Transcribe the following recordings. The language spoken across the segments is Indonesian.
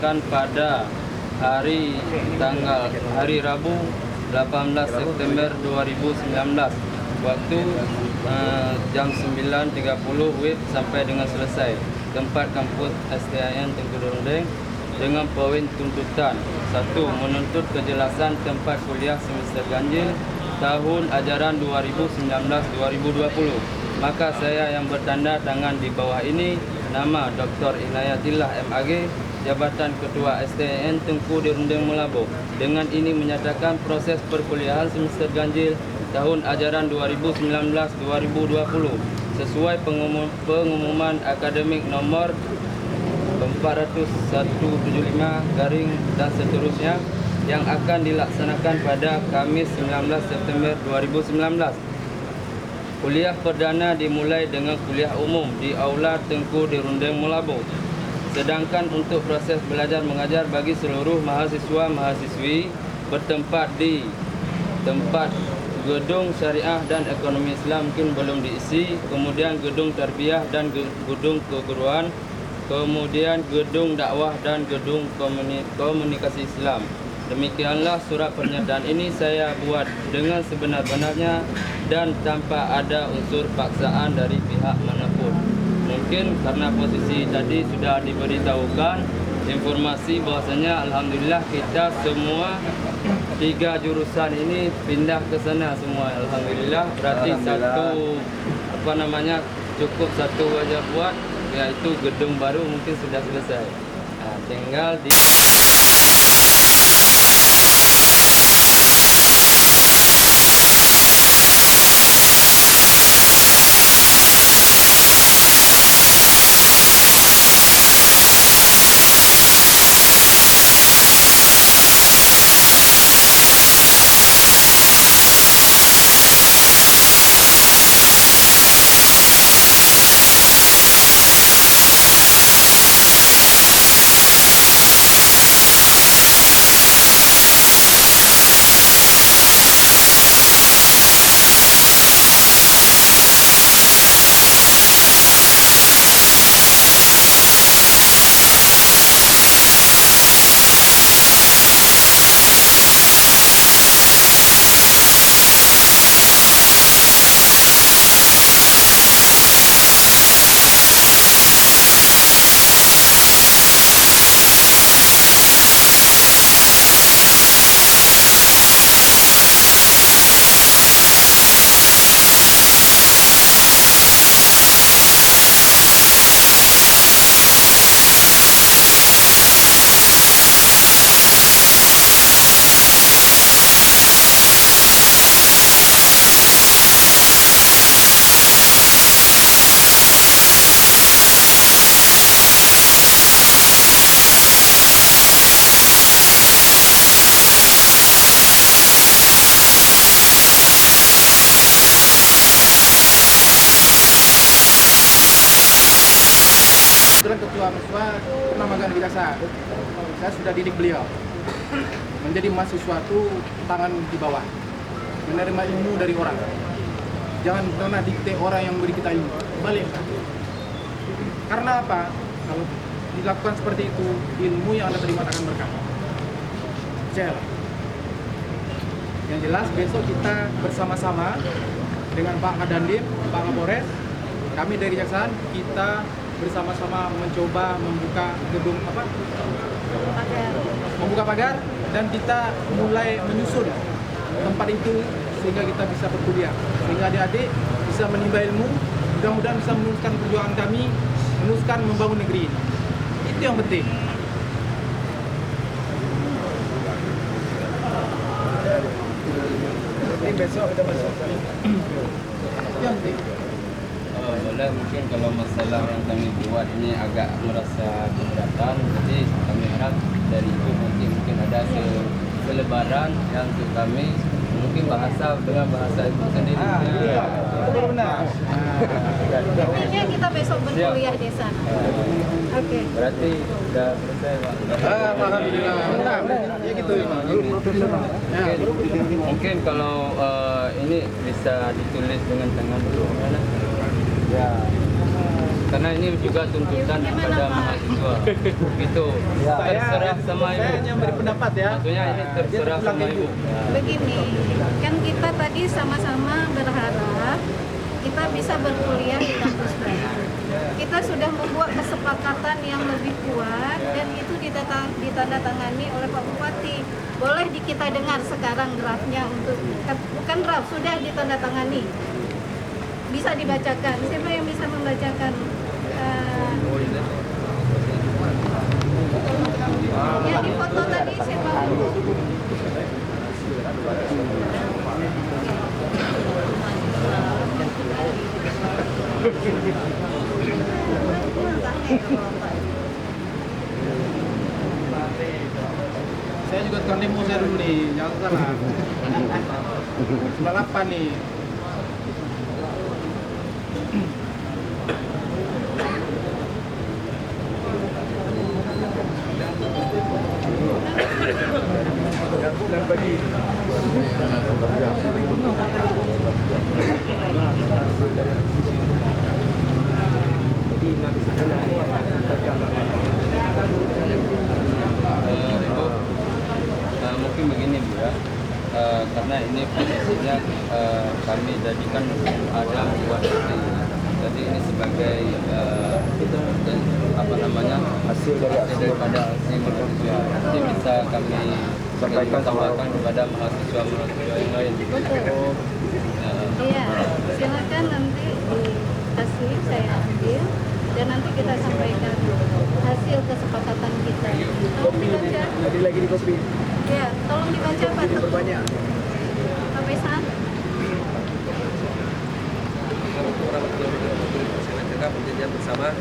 Kan pada hari Rabu 18 September 2019 waktu jam 9.30 WIB sampai dengan selesai. Tempat kampus STIN Tengku Derundeng dengan poin tuntutan: 1. Menuntut kejelasan tempat kuliah semester ganjil tahun ajaran 2019-2020. Maka saya yang bertanda tangan di bawah ini, nama Dr. Inayatillah MAG, Jabatan Ketua STIN Tengku Derundeng Melaboh, dengan ini menyatakan proses perkuliahan semester ganjil tahun ajaran 2019-2020 sesuai pengumuman akademik nomor 4175 garing dan seterusnya yang akan dilaksanakan pada Kamis 19 September 2019. Kuliah perdana dimulai dengan kuliah umum di Aula Tengku Derundeng Melaboh. Sedangkan untuk proses belajar mengajar bagi seluruh mahasiswa-mahasiswi bertempat di tempat gedung syariah dan ekonomi Islam mungkin belum diisi, kemudian gedung tarbiyah dan gedung keguruan, kemudian gedung dakwah dan gedung komunikasi Islam. Demikianlah surat pernyataan ini saya buat dengan sebenar-benarnya dan tanpa ada unsur paksaan dari pihak manapun. Mungkin karena posisi tadi sudah diberitahukan informasi bahwasanya alhamdulillah kita semua 3 jurusan ini pindah ke sana semua, alhamdulillah. Berarti cukup satu aja buat, yaitu gedung baru mungkin sudah selesai. Nah, tinggal di Ketua mahasiswa pernah magang di Kejaksaan. Saya sudah didik beliau menjadi mahasiswa itu tangan di bawah, menerima ilmu dari orang. Jangan pernah dikte orang yang beri kita ilmu, balik. Karena apa? Kalau dilakukan seperti itu, ilmu yang Anda terima akan berkah. Percayalah. Yang jelas besok kita bersama-sama dengan Pak Kadandim, Pak Kapolres, kami dari Kejaksaan, kita bersama-sama mencoba membuka gedung membuka pagar, dan kita mulai menyusun tempat itu sehingga kita bisa berkuliah, sehingga adik-adik bisa menimba ilmu, mudah-mudahan bisa meneruskan perjuangan kami, meneruskan membangun negeri ini. Itu yang penting. Jadi besok kita masuk. Yang penting. Boleh, mungkin kalau masalah yang kami buat ini agak merasa keberatan, jadi kami harap dari itu mungkin ada selebaran yang untuk kami mungkin dengan bahasa ibu sendiri. Iya, itu benar. Intinya kita besok berkuliah di sana. Oke. Berarti sudah selesai, Pak. Alhamdulillah. Ya gitu. Mungkin kalau ini bisa ditulis dengan tangan dulu, ya. karena ini juga tuntutan Gimana, kepada Pak? mahasiswa. Gitu. Terserah sama saya ibu. hanya beri pendapat ya. Maksudnya ini terserah Dia sama ibu. Begini, kan kita tadi sama-sama berharap kita bisa berkuliah di kampus baru. Kita sudah membuat kesepakatan yang lebih kuat dan itu ditandatangani oleh Pak Bupati. Boleh kita dengar sekarang draftnya untuk bukan draft, sudah ditandatangani. Bisa dibacakan. Siapa yang bisa membacakan? Yang di foto tadi siapa? Saya juga tukang demo saya dulu nih, jangan salah. 98 nih. Ibu, mungkin begini Bu ya. Karena ini posisinya kami jadikan ada buat jadi ini sebagai apa namanya hasil daripada aksi mahasiswa. Nanti bisa kami sampaikan kepada mahasiswa yang lain. Betul. Iya, silakan nanti dikasih saya ambil dan nanti kita sampaikan hasil kesepakatan kita. Tolong dibaca. Tadi lagi di kopi. Ya, tolong dibaca Pak Teguh. Banyak. Pak Pesan. Perjanjian bersama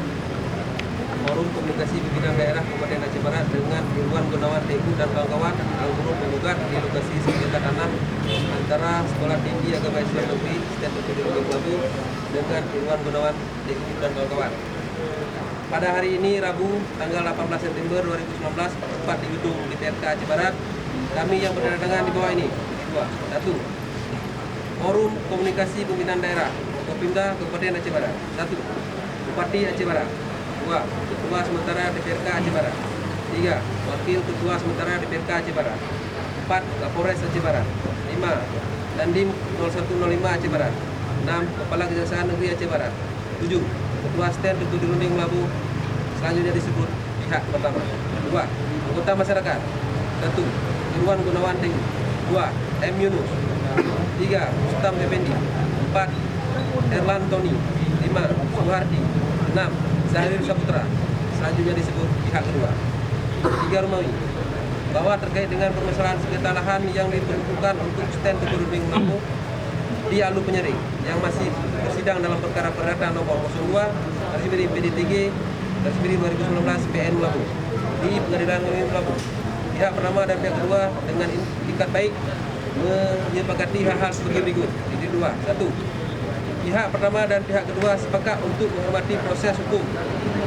Forum Komunikasi Pimpinan Daerah Kabupaten Aceh Barat dengan Irwan Gunawan TU dan kawan-kawan yang turut menggugat di lokasi sengketa tanah antara Sekolah Tinggi Agama Islam Negeri Sten Teknologi Kelabu dengan Irwan Gunawan TU dan kawan-kawan. Pada hari ini Rabu tanggal 18 September 2019 tepat di gedung DPRK Aceh Barat, kami yang berdatangan di bawah ini. Dua, satu, Forum Komunikasi Pimpinan Daerah Kopimda Kabupaten Aceh Barat. Satu, Bupati Aceh Barat. Dua, Ketua Sementara DPRK Aceh Barat. Tiga, Wakil Ketua Sementara DPRK Aceh Barat. Empat, Kapolres Aceh Barat. Lima, Dandim 0105 Aceh Barat. Enam, Kepala Kejaksaan Negeri Aceh Barat. Tujuh, Ketua Sten Ketua Dirunding Melabu. Selanjutnya disebut pihak pertama. Dua, anggota masyarakat. Satu, Irwan Gunawan TU. Dua, M. Yunus. Tiga, Ustam Effendi. Empat, Erlan Tony. Lima, Suhardi. Enam, Zahir Saputra. Selanjutnya disebut pihak kedua. Tiga, Rumawi. Bahwa terkait dengan permasalahan sengketa lahan yang diperuntukkan untuk stand Keturunning Lampung di Alu Penyering yang masih bersidang dalam perkara perdata nomor 02 garis miring PDTG garis miring 2019 PN Lampung di Pengadilan Negeri Lampung. Pihak pertama dan pihak kedua dengan itikat baik menyepakati hal-hal sebagai berikut. Jadi dua, satu, pihak pertama dan pihak kedua sepakat untuk menghormati proses hukum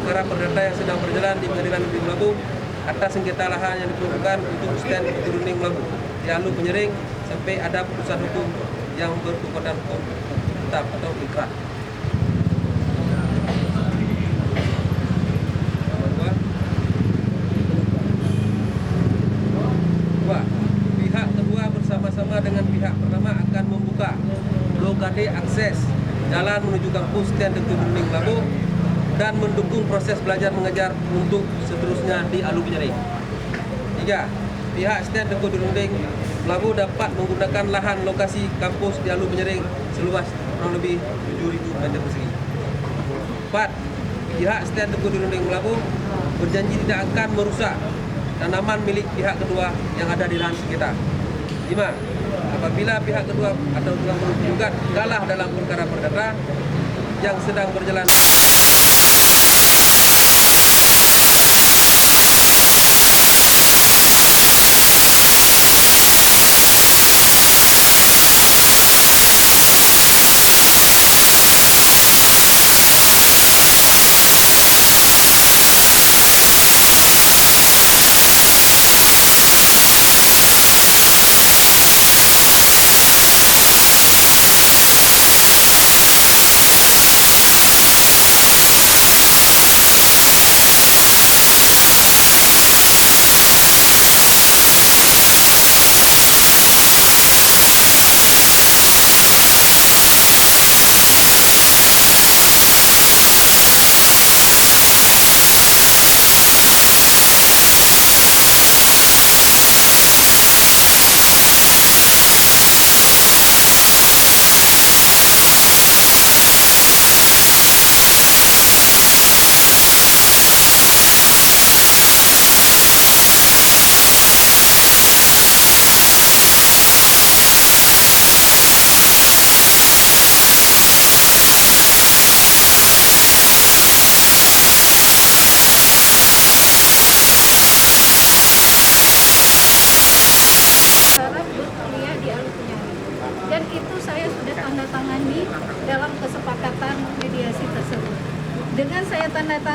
perkara perdata yang sedang berjalan di Pengadilan Negeri Lampung atas sengketa lahan yang diperuntukkan untuk stand Keturunning Lampung di Alu Penyering sampai ada putusan hukum yang berkekuatan hukum tetap atau ikrar. Dua, pihak kedua bersama-sama dengan pihak pertama akan membuka blokade akses jalan menuju kampus Sten Keturunning Lampung dan mendukung proses belajar mengajar untuk seterusnya di Alu Penyering. Tiga, pihak Sten Keturunning Lampung dapat menggunakan lahan lokasi kampus di Alu Penyering seluas kurang lebih 7.000 meter persegi. Empat, pihak Sten Keturunning Lampung berjanji tidak akan merusak tanaman milik pihak kedua yang ada di lahan sengketa. Lima, apabila pihak kedua atau tulang penggugat kalah dalam perkara perdata yang sedang berjalan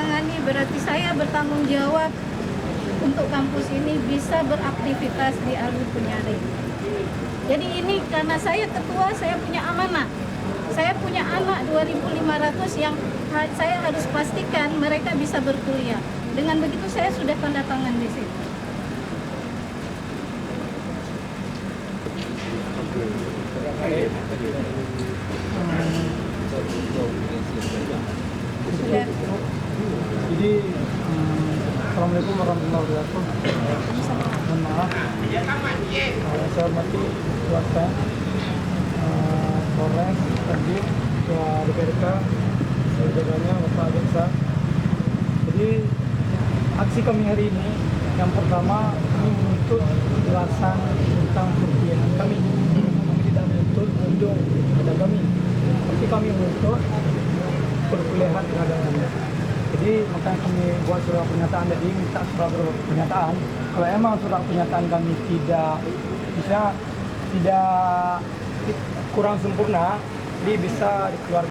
tangani, berarti saya bertanggung jawab untuk kampus ini bisa beraktivitas di alur penyaring. Jadi ini karena saya ketua, saya punya amanah. Saya punya anak 2.500 yang saya harus pastikan mereka bisa berkuliah. Dengan begitu saya sudah tanda tangan di situ. Sudah. Jadi, Assalamualaikum warahmatullahi wabarakatuh. Mohon maaf, saya hormati keluarga Polres, Kandim, Ketua DPRK, jajarannya Bapak Jaksa. Jadi, aksi kami hari ini, yang pertama kami menuntut kejelasan tentang perkuliahan kami. Kami tidak menuntut ujung pada kami, tapi kami menuntut perkuliahan terhadap kami. Jadi makanya kami buat surat pernyataan, jadi minta surat pernyataan. Kalau emang surat pernyataan kami tidak kurang sempurna, jadi bisa dikeluarkan.